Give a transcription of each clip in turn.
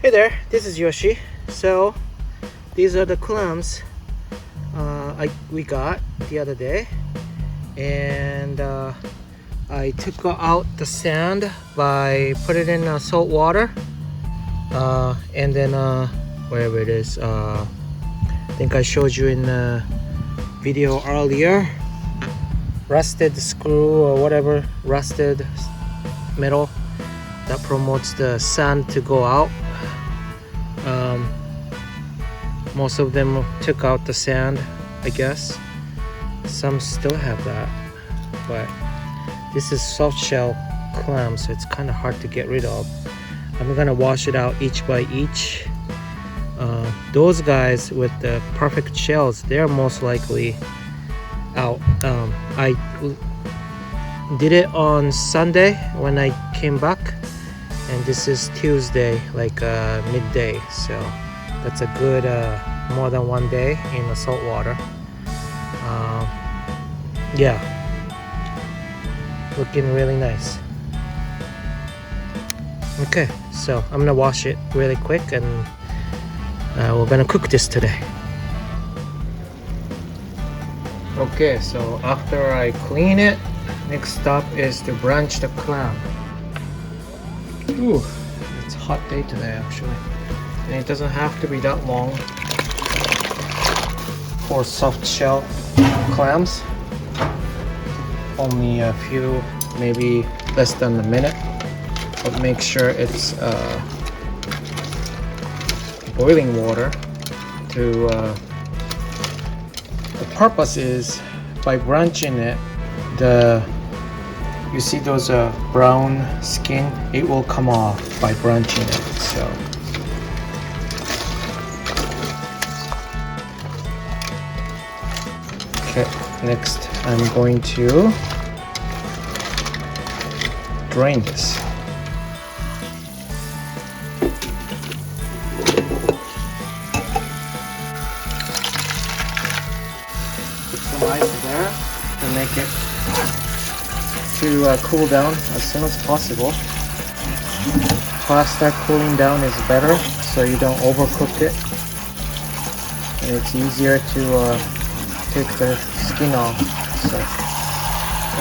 Hey there, this is Yoshi. So these are the clams we got the other day, and I took out the sand by put it in salt water, and then wherever it is, I think I showed you in the video earlier, rusted screw or whatever, rusted metal that promotes the sand to go out. Most of them took out the sand, I guess. Some still have that, but this is soft shell clam, so it's kind of hard to get rid of. I'm gonna wash it out each by each. Those guys with the perfect shells, they're most likely out. I did it on Sunday when I came back, and this is Tuesday, like midday, so that's a good more than 1 day in the salt water. Yeah, looking really nice. Okay, so I'm gonna wash it really quick, and we're gonna cook this today. Okay, so after I clean it, next stop is to blanch the clam. Ooh, it's a hot day today actually, and it doesn't have to be that long for soft shell clams. Only a few, maybe less than a minute, but make sure it's boiling water. The purpose is, by blanching it, you see those brown skin, it will come off by blanching it. So okay, next I'm going to drain this. Put some ice there to make it cool down as soon as possible. Faster cooling down is better, so you don't overcook it, and it's easier to take the skin off. So,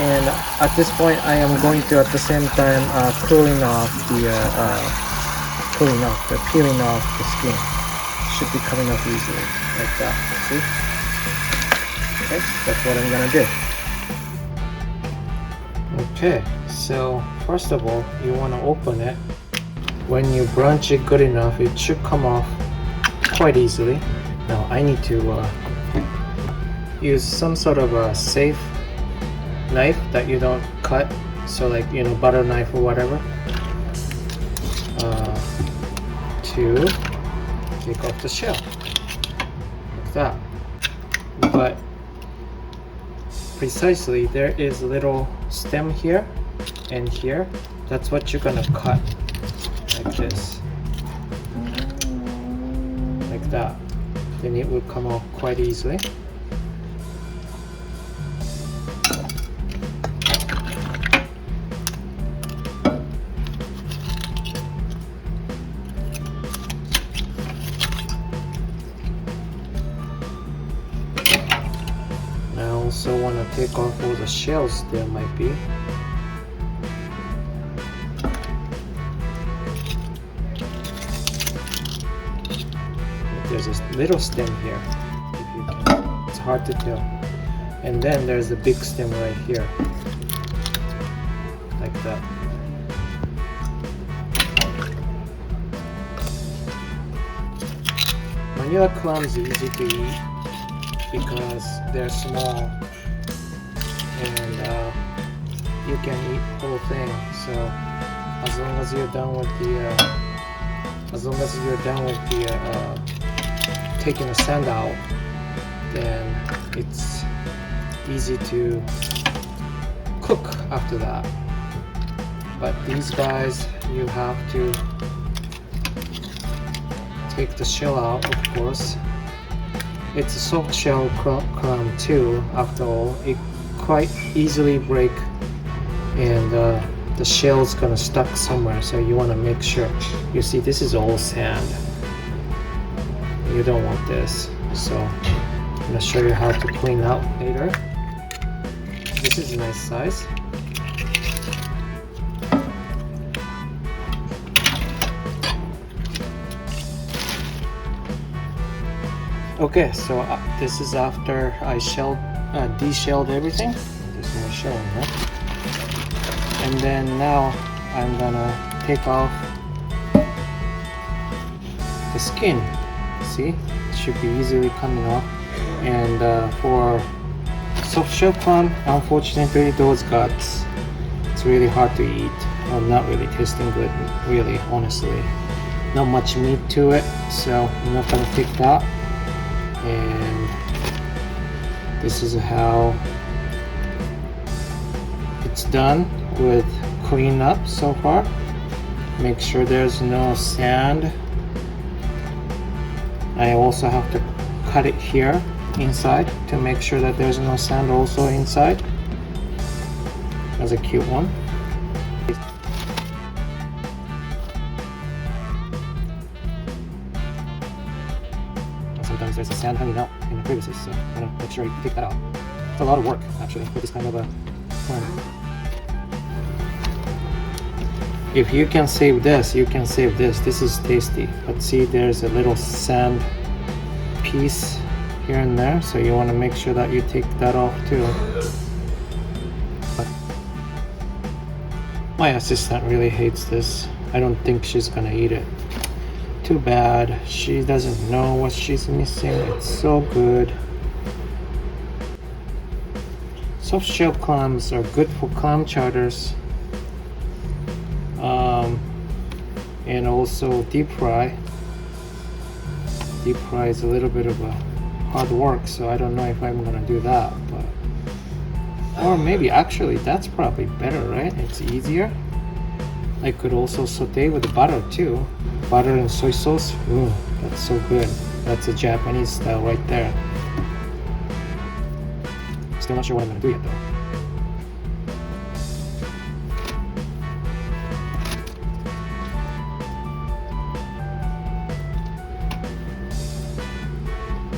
and at this point I am going to at the same time peeling off the skin. Should be coming off easily like that. See? Okay, that's what I'm gonna do. Okay, so first of all, you want to open it. When you blanch it good enough, it should come off quite easily. Now I need to use some sort of a safe knife that you don't cut, so like, you know, butter knife or whatever, to take off the shell like that. But precisely, there is a little stem here and here. That's what you're gonna cut, like this, like that. Then it will come off quite easily. I also want to take off all the shells there might be. There's a little stem here, if you can. It's hard to tell. And then there's a big stem right here, like that. Manila clams are easy to eat because they're small, and you can eat whole thing. So as long as you're done with the taking the sand out, then it's easy to cook after that. But these guys, you have to take the shell out, of course. It's a soft shell clam too, after all. It quite easily break and the shell's gonna stuck somewhere, so you want to make sure. You see, this is all sand. You don't want this, so I'm gonna show you how to clean out later. This is a nice size. Okay, so this is after I de-shelled everything. There's more shell in there. And then now I'm gonna take off the skin. See, it should be easily coming off. And for soft shell clam, unfortunately those guts, it's really hard to eat. Well, not really tasting good, really, honestly. Not much meat to it, so I'm not gonna take that. And this is how it's done with clean up so far. Make sure there's no sand. I also have to cut it here inside to make sure that there's no sand also inside. That's a cute one. Sometimes there's a sand hanging out in the crevices, so I'm gonna make sure you take that out. It's a lot of work actually with this kind of a plant. If you can save this, you can save this. This is tasty. But see, there's a little sand piece here and there, so you want to make sure that you take that off too. But my assistant really hates this. I don't think she's gonna eat it. Too bad. She doesn't know what she's missing. It's so good. Soft shell clams are good for clam chowders. And also deep fry. Deep fry is a little bit of a hard work, so I don't know if I'm gonna do that. But or maybe actually that's probably better, right? It's easier. I could also saute with the butter too. Butter and soy sauce. Ooh, that's so good. That's a Japanese style right there. Still not sure what I'm gonna do yet though.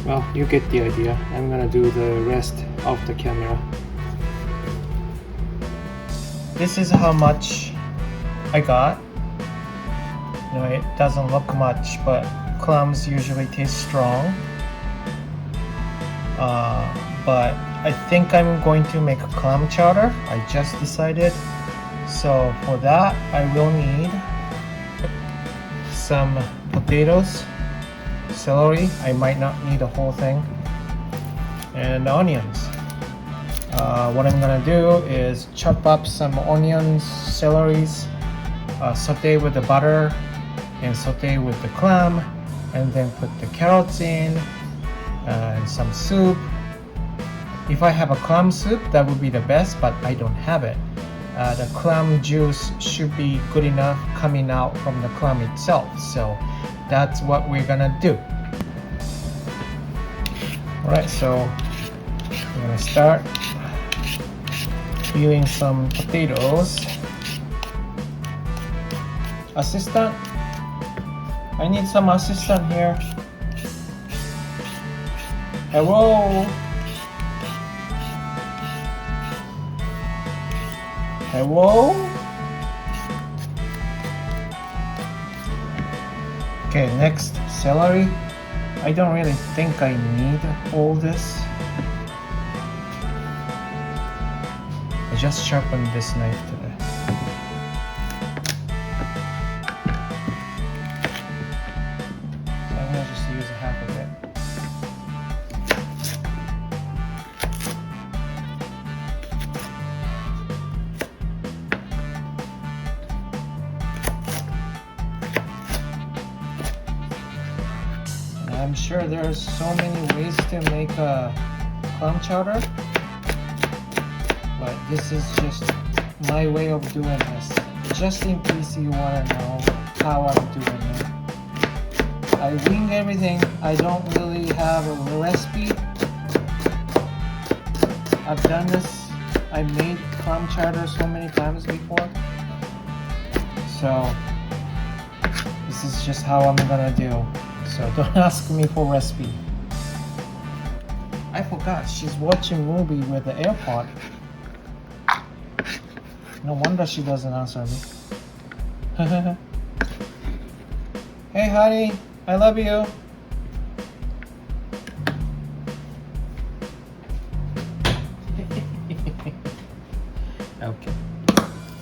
Well, you get the idea. I'm gonna do the rest off the camera. This is how much I got. You know, it doesn't look much, but clams usually taste strong. But I think I'm going to make a clam chowder. I just decided. So for that, I will need some potatoes, celery. I might not need the whole thing, and onions. What I'm gonna do is chop up some onions, celeries, saute with the butter, and saute with the clam, and then put the carrots in, and some soup. If I have a clam soup, that would be the best, but I don't have it. The clam juice should be good enough coming out from the clam itself, so that's what we're gonna do. Alright, so I'm gonna start peeling some potatoes. Assistant, I need some assistant here. Hello? Hello? Okay, next, celery. I don't really think I need all this. I just sharpened this knife today. So I'm gonna just use half of it. I'm sure there's so many ways to make a clam chowder, but this is just my way of doing this, just in case you want to know how I'm doing it. I wing everything. I don't really have a recipe. I've done this. I made clam chowder so many times before, So this is just how I'm gonna do. So don't ask me for recipe. I forgot she's watching movie with the AirPod. No wonder she doesn't answer me. Hey honey, I love you. Okay.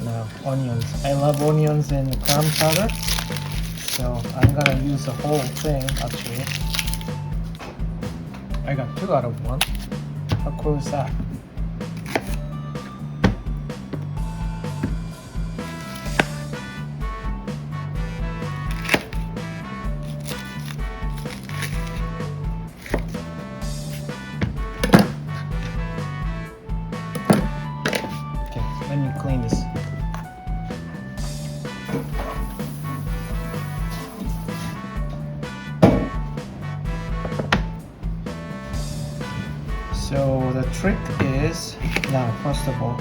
Now onions. I love onions in clam chowder. So I'm gonna use the whole thing actually. I got 2 out of 1. How cool is that? Okay, let me clean this. So the trick is, now first of all,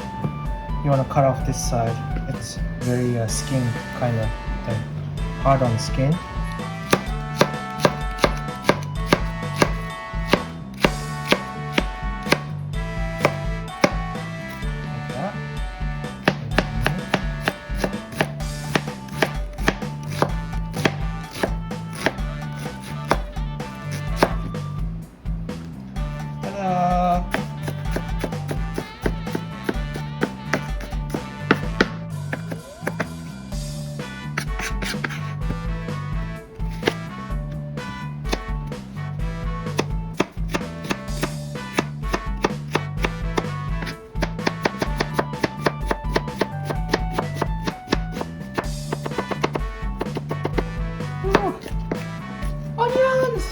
you want to cut off this side. It's very skin kind of thing, hard on skin. Like that. Ta-da! Ooh, onions!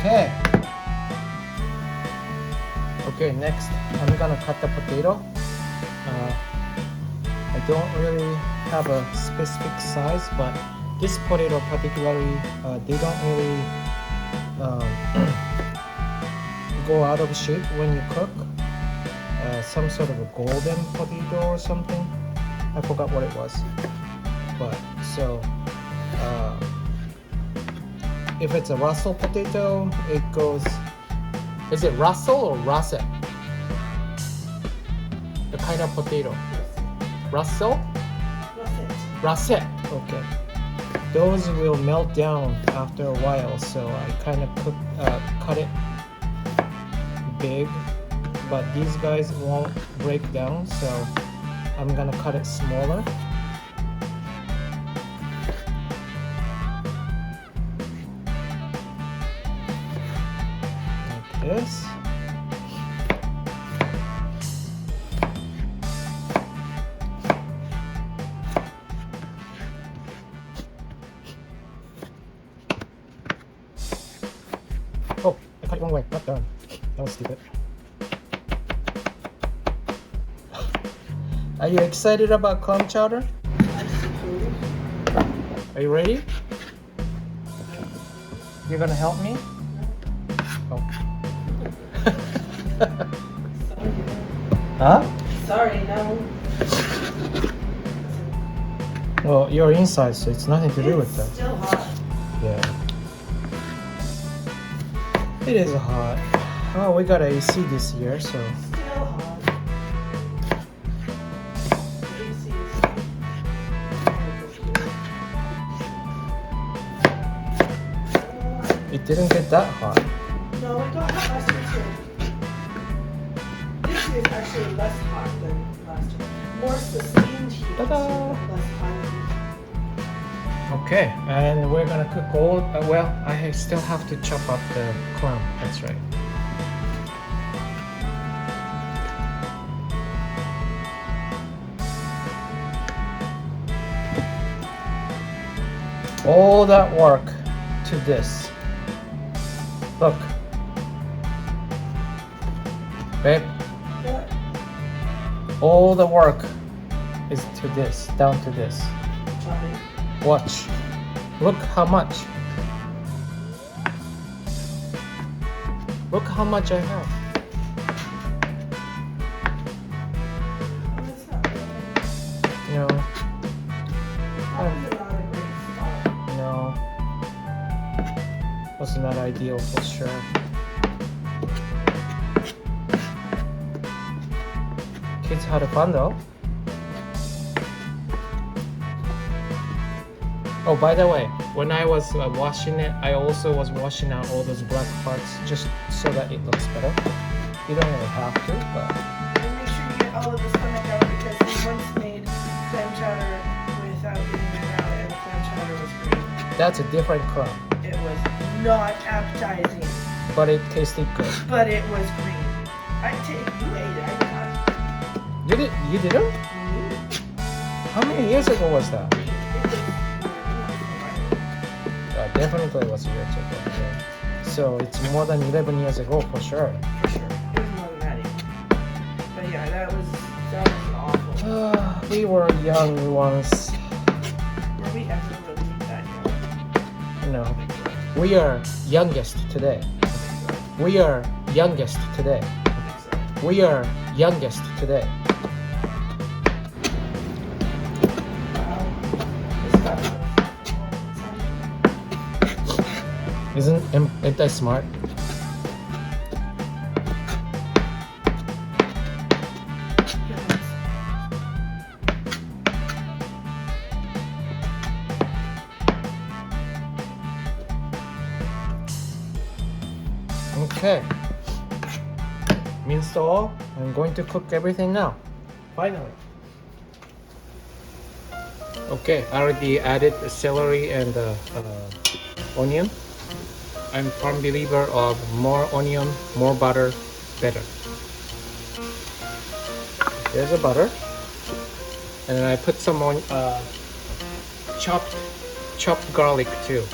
Okay. Okay, next I'm gonna cut the potato. I don't really have a specific size, but this potato particularly, they don't really go out of shape when you cook. Some sort of a golden potato or something. I forgot what it was. But so if it's a Russell potato, it goes. Is it Russell or russet? The kind of potato. Russell? Russet. Okay. Those will melt down after a while, so I kind of cut it big, but these guys won't break down, so I'm gonna cut it smaller. Like this. Oh, I cut it wrong way. Not done. That was stupid. Are you excited about clam chowder? Are you ready? You're gonna help me? Oh. Huh? Sorry, no. Well, you're inside, so it's nothing to do with It's that. still hot. Yeah. It is hot. Oh, we got AC this year, so. Still hot. AC is- It didn't get that hot. No, it got hot last year too. This year is actually less hot than last year. More sustained heat. Ta-da! Less hot. Okay, and we're gonna cook all. Well, I still have to chop up the clam. That's right. All that work to this. Look, But All the work is to this, down to this. Watch. Look how much. Look how much I have. No. No. Was not ideal for sure. Kids had fun though. Oh, by the way, when I was washing it, I also was washing out all those black parts just so that it looks better. You don't really have to, but... And make sure you get all of this stomach out because we once made clam chowder without getting it out and the clam chowder was green. That's a different clam. It was not appetizing, But it tasted good. but it was green. You ate it, I did not. You didn't? How many years ago was that? Definitely was years ago. Yeah. So it's more than 11 years ago for sure. For sure. It was more than that even. But yeah, that was awful. We were young once. Were we ever really that young? No. We are youngest today. We are youngest today. We are youngest today. Isn't that smart? Okay. Minced all. I'm going to cook everything now. Finally. Okay, I already added the celery and onion. I'm a firm believer of more onion, more butter, better. There's a butter. And then I put some chopped garlic too.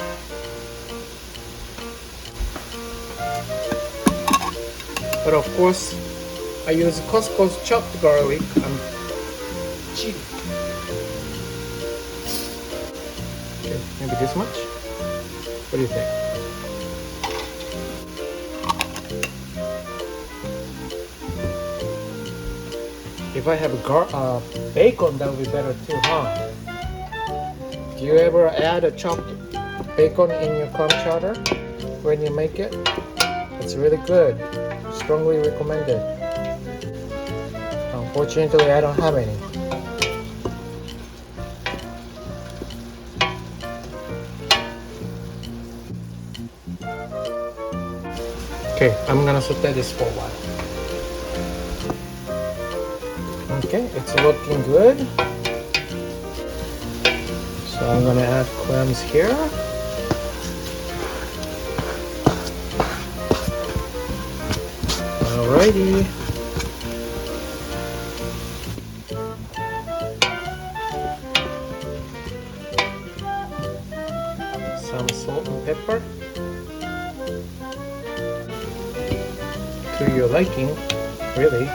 But of course, I use Costco's chopped garlic. I'm cheap. Okay, maybe this much? What do you think? If I have bacon, that would be better too, huh? Do you ever add a chopped bacon in your clam chowder when you make it? It's really good. Strongly recommended. Unfortunately, I don't have any. Okay, I'm gonna saute this for a while. Okay, it's looking good. So I'm gonna add clams here. Alrighty. Some salt and pepper. To your liking, really.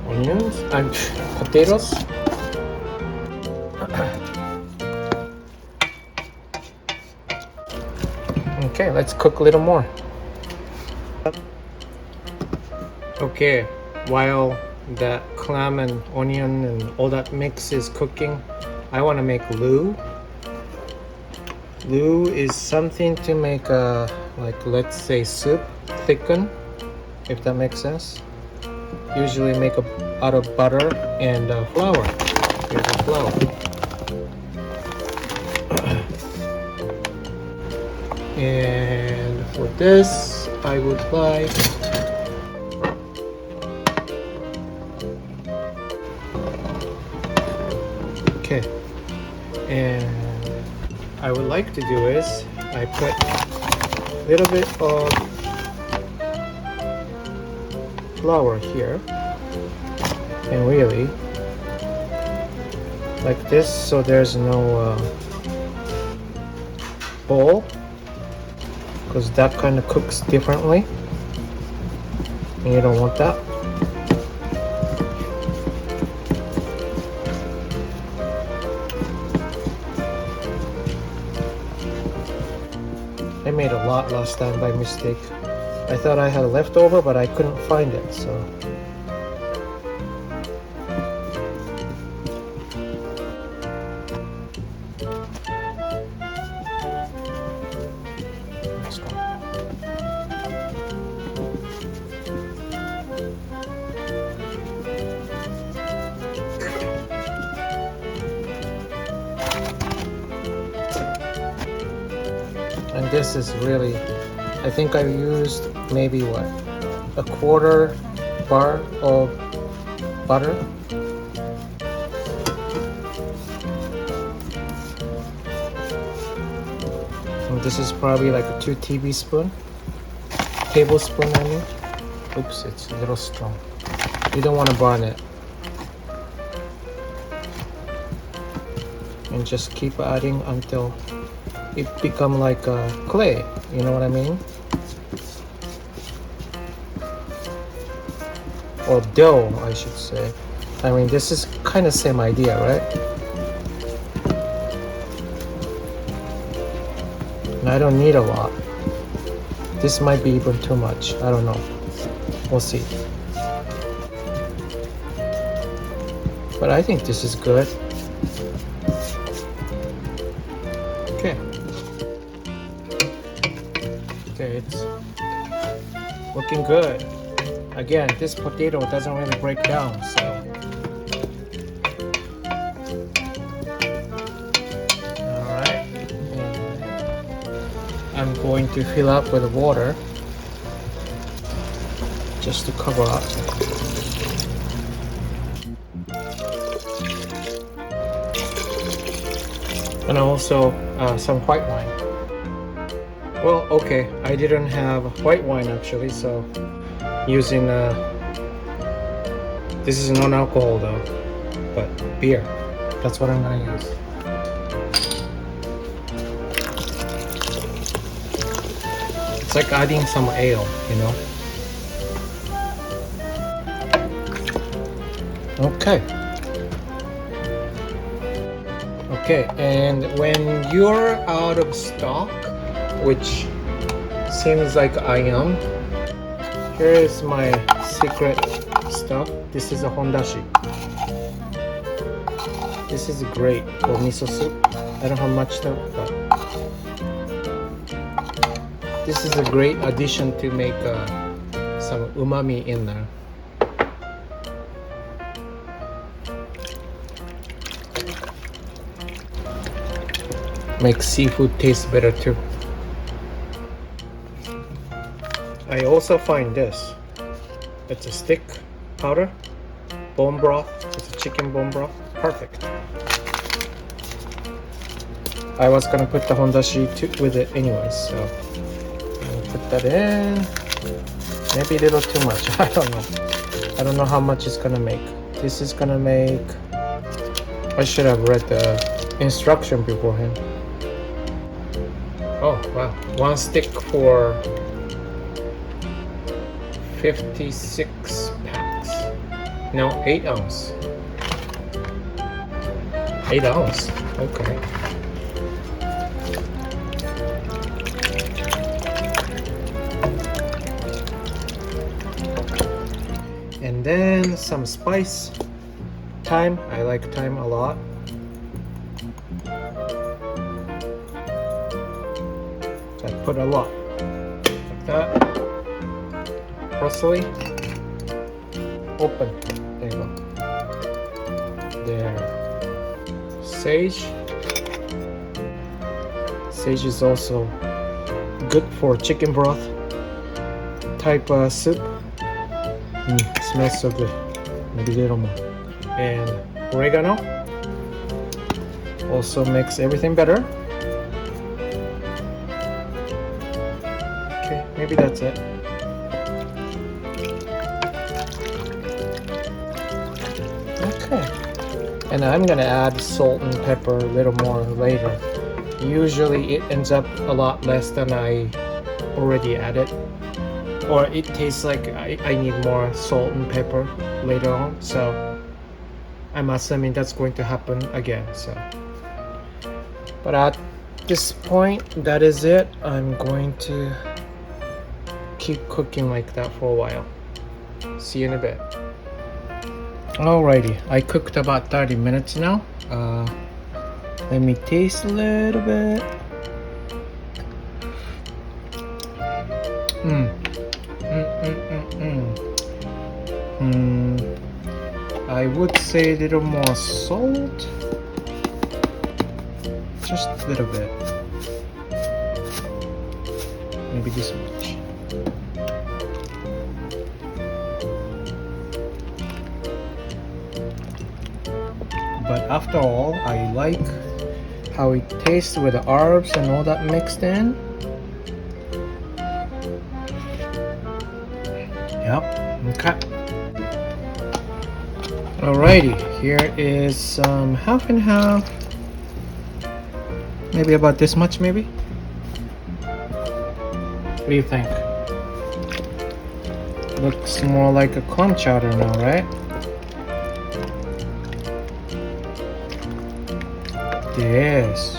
Onions and potatoes. Okay, let's cook a little more. Okay, while that clam and onion and all that mix is cooking, I want to make loo. Loo is something to make a, like, let's say soup thicken, if that makes sense. Usually make out of butter and flour. Here's the flour. And for this, I would like okay. And I would like to do is I put a little bit of flour here. can really like this, so there's no bowl, because that kind of cooks differently and you don't want that. I made a lot last time by mistake. I thought I had leftover, but I couldn't find it, so next one. And this is really, I think I used maybe what, a quarter bar of butter. And this is probably like a 2 tablespoon, I mean. Oops, it's a little strong. You don't want to burn it. And just keep adding until it become like a clay, you know what I mean? Or dough, I should say. I mean, this is kind of same idea, right? And I don't need a lot. This might be even too much. I don't know. We'll see. But I think this is good. Okay. Okay, it's looking good. Again, this potato doesn't really break down, so alright. I'm going to fill up with water just to cover up. And also some white wine. Well, okay, I didn't have white wine actually, so using this is non-alcohol though, but beer. That's what I'm gonna use. It's like adding some ale, you know. Okay. Okay, and when you're out of stock, which seems like I am, here is my secret stuff. This is a hondashi. This is great for miso soup. I don't have much though, but this is a great addition to make some umami in there. Makes seafood taste better too. I also find this. It's a stick powder, bone broth. It's a chicken bone broth. Perfect. I was gonna put the hondashi with it anyways, so I'll put that in. Maybe a little too much. I don't know. I don't know how much it's gonna make. This is gonna make. I should have read the instruction beforehand. Oh wow! One stick for 56 packs. No, 8 ounce. 8 ounce. Okay. And then some spice. Thyme. I like thyme a lot. So I put a lot. Like that. Parsley. Open. There you go. There. Sage. Sage is also good for chicken broth type soup. Smells so good. Maybe a little more. And oregano also makes everything better. Okay, maybe that's it. And I'm gonna add salt and pepper a little more later. Usually it ends up a lot less than I already added, or it tastes like I need more salt and pepper later on, so I'm assuming that's going to happen again. So, but at this point, that is it. I'm going to keep cooking like that for a while. See you in a bit. Alrighty, I cooked about 30 minutes now. Let me taste a little bit. I would say a little more salt. Just a little bit. Maybe this much. But after all, I like how it tastes with the herbs and all that mixed in. Yep, okay. Alrighty, here is some half and half. Maybe about this much, maybe? What do you think? Looks more like a clam chowder now, right? Yes,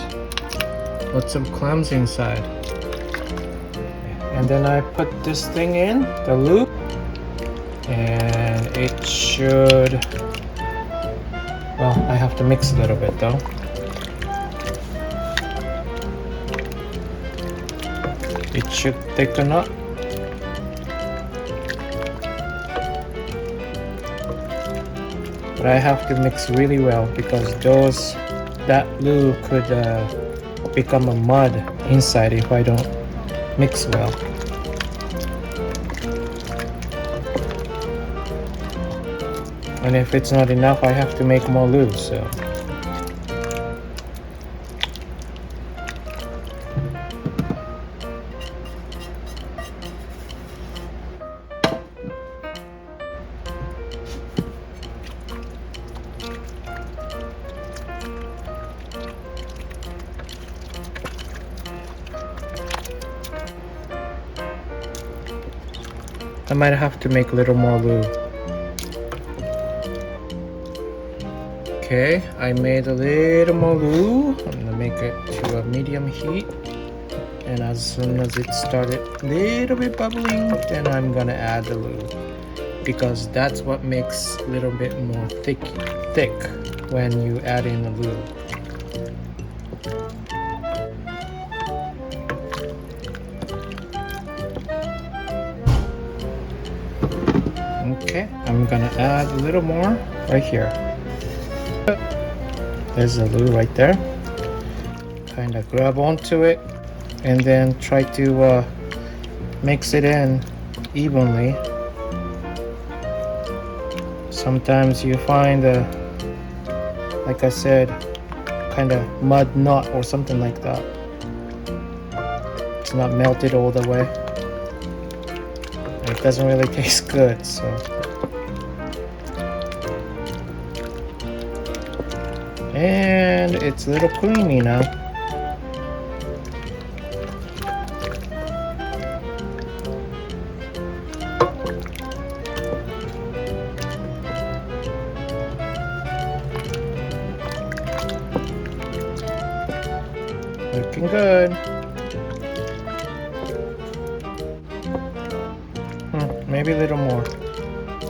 lots of clams inside. And then I put this thing in, the loop, and it should, well, I have to mix a little bit though. It should thicken up. But I have to mix really well because that glue could become a mud inside if I don't mix well. And if it's not enough, I have to make more glue, so. I might have to make a little more glue. Okay, I made a little more glue. I'm gonna make it to a medium heat. And as soon as it started a little bit bubbling, then I'm gonna add the glue. Because that's what makes a little bit more thick when you add in the glue. Okay, I'm gonna add a little more right here. There's the glue right there. Kind of grab onto it and then try to mix it in evenly. Sometimes you find, like I said, kind of mud knot or something like that. It's not melted all the way. It doesn't really taste good, so. And it's a little creamy now. Looking good. Maybe a little more.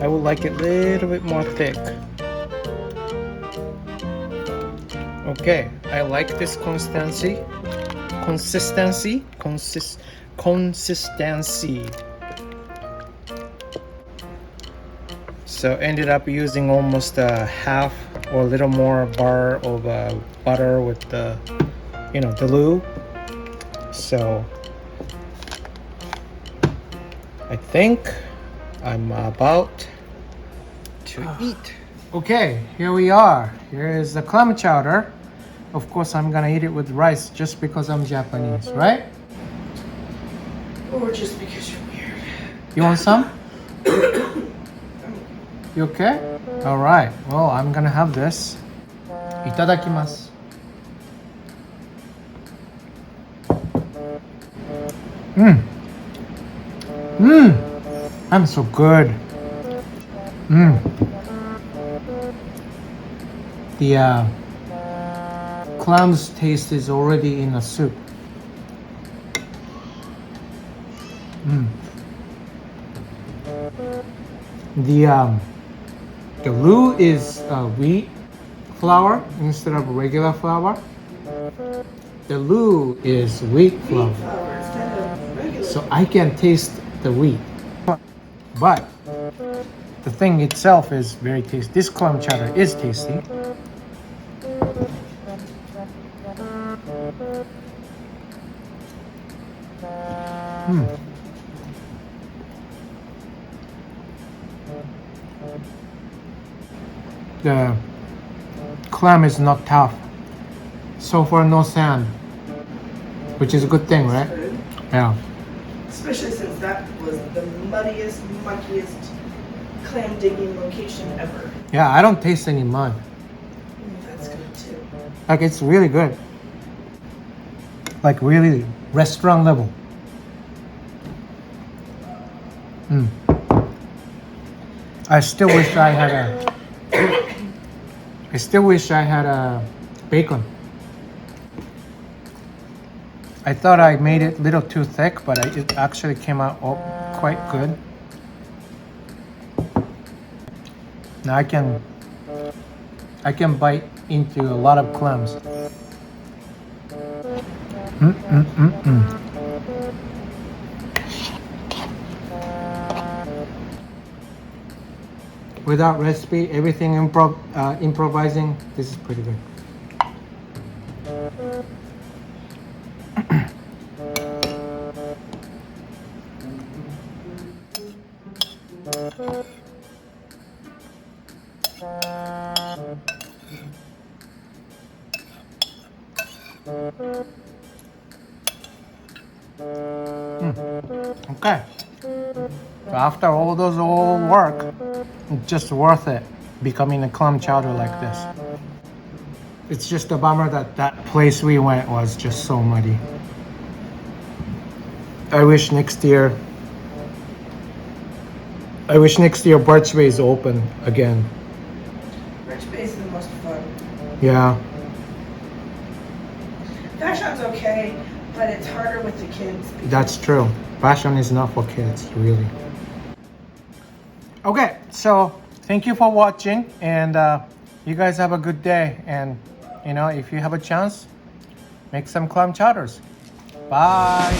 I would like it a little bit more thick. Okay, I like this consistency. So ended up using almost a half or a little more bar of butter with the, the glue. So I think I'm about to eat. Okay, here we are. Here is the clam chowder. Of course, I'm gonna eat it with rice just because I'm Japanese, right? Or just because you're weird. You want some? You okay? All right. Well, I'm gonna have this. いただきます。I'm so good. The clams taste is already in the soup. The roux is wheat flour instead of regular flour. The roux is wheat flour. Flour instead of regular. So I can taste the wheat. But the thing itself is very tasty. This clam chowder is tasty. The clam is not tough. So far, no sand, which is a good thing, right? Good. Yeah. Especially since that was the muddiest, muckiest clam digging location ever. Yeah, I don't taste any mud. That's good too. Like, it's really good. Like, really restaurant level. I still wish I had a bacon. I thought I made it a little too thick, but it actually came out quite good. Now I can bite into a lot of clams. Without recipe, everything improvising, this is pretty good. Okay. So after all those work, it's just worth it becoming a clam chowder like this. It's just a bummer that that place we went was just so muddy. I wish next year Birch Bay is open again. Birch Bay is the most fun. Yeah. Vashon's okay, but it's harder with the kids. That's true. Passion is not for kids, really. Okay, so thank you for watching, and you guys have a good day. And you know, if you have a chance, make some clam chowders. Bye.